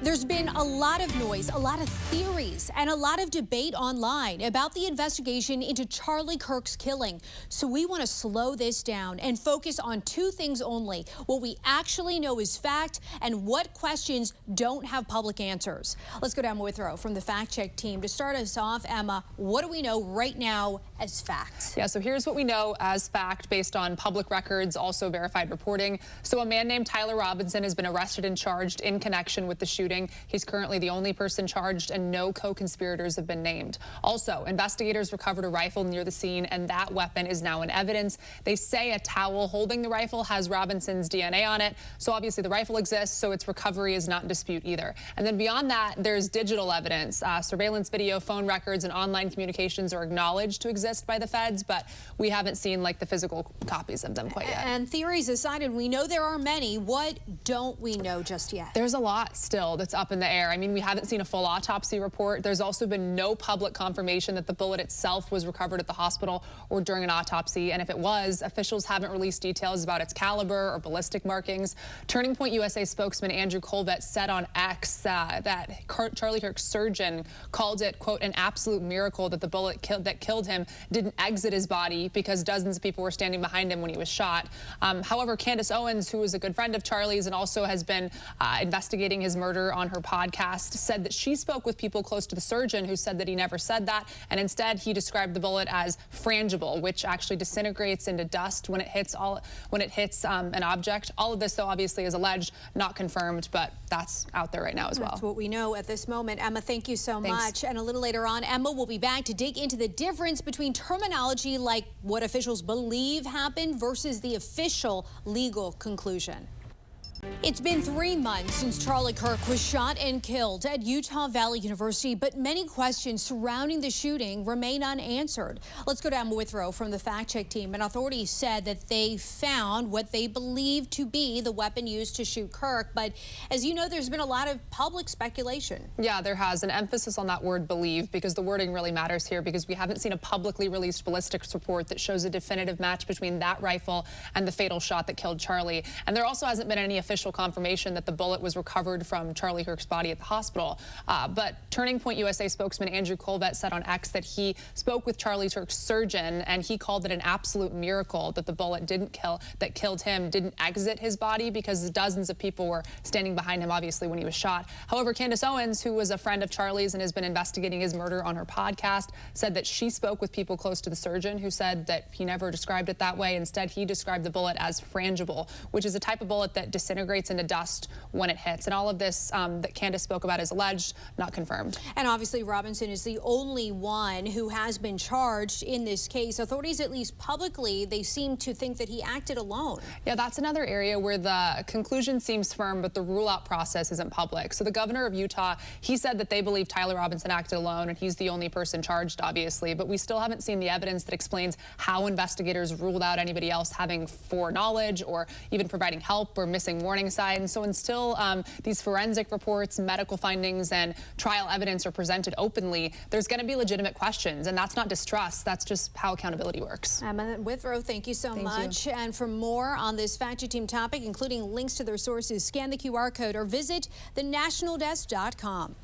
There's been a lot of noise, a lot of theories, and a lot of debate online about the investigation into Charlie Kirk's killing. So we want to slow this down and focus on two things only: what we actually know is fact and what questions don't have public answers. Let's go to Emma Withrow from the Fact Check team. To start us off, Emma, what do we know right now as fact? Yeah, so here's what we know as fact based on public records, also verified reporting. So a man named Tyler Robinson has been arrested and charged in connection with the shooting. He's currently the only person charged, and no co-conspirators have been named. Also, investigators recovered a rifle near the scene, and that weapon is now in evidence. They say a towel holding the rifle has Robinson's DNA on it. So obviously the rifle exists, so its recovery is not in dispute either. And then beyond that, there's digital evidence. Surveillance video, phone records, and online communications are acknowledged to exist by the feds, but we haven't seen like the physical copies of them quite yet. And theories aside, and we know there are many, what don't we know just yet? There's a lot still that's up in the air. I mean, we haven't seen a full autopsy report. There's also been no public confirmation that the bullet itself was recovered at the hospital or during an autopsy. And if it was, officials haven't released details about its caliber or ballistic markings. Turning Point USA spokesman Andrew Colvett said on X that Charlie Kirk's surgeon called it, quote, an absolute miracle that the bullet that killed him didn't exit his body because dozens of people were standing behind him when he was shot. However, Candace Owens, who is a good friend of Charlie's and also has been investigating his murder on her podcast, said that she spoke with people close to the surgeon who said that he never said that, and instead he described the bullet as frangible, which actually disintegrates into dust when it hits an object. All of this, though, obviously is alleged, not confirmed, but that's out there right now as well. That's what we know at this moment. Emma, thank you so much. And a little later on, Emma will be back to dig into the difference between terminology like what officials believe happened versus the official legal conclusion. It's been 3 months since Charlie Kirk was shot and killed at Utah Valley University, but many questions surrounding the shooting remain unanswered. Let's go to Emma Withrow from the Fact Check team. And authorities said that they found what they believe to be the weapon used to shoot Kirk. But as you know, there's been a lot of public speculation. Yeah, there has. An emphasis on that word believe, because the wording really matters here, because we haven't seen a publicly released ballistics report that shows a definitive match between that rifle and the fatal shot that killed Charlie. And there also hasn't been any official confirmation that the bullet was recovered from Charlie Kirk's body at the hospital. But Turning Point USA spokesman Andrew Colvett said on X that he spoke with Charlie Kirk's surgeon, and he called it an absolute miracle that the bullet that killed him didn't exit his body because dozens of people were standing behind him, obviously, when he was shot. However, Candace Owens, who was a friend of Charlie's and has been investigating his murder on her podcast, said that she spoke with people close to the surgeon who said that he never described it that way. Instead, he described the bullet as frangible, which is a type of bullet that disintegrates into dust when it hits. And all of this that Candace spoke about is alleged, not confirmed. And obviously Robinson is the only one who has been charged in this case. Authorities, at least publicly, they seem to think that he acted alone. Yeah, that's another area where the conclusion seems firm, but the rule-out process isn't public. So the governor of Utah, he said that they believe Tyler Robinson acted alone, and he's the only person charged, obviously. But we still haven't seen the evidence that explains how investigators ruled out anybody else having foreknowledge or even providing help or missing warning signs. So until these forensic reports, medical findings, and trial evidence are presented openly, there's going to be legitimate questions, and that's not distrust. That's just how accountability works. Emma Withrow, thank you so much. And for more on this Fact Check team topic, including links to their sources, scan the QR code or visit thenationaldesk.com.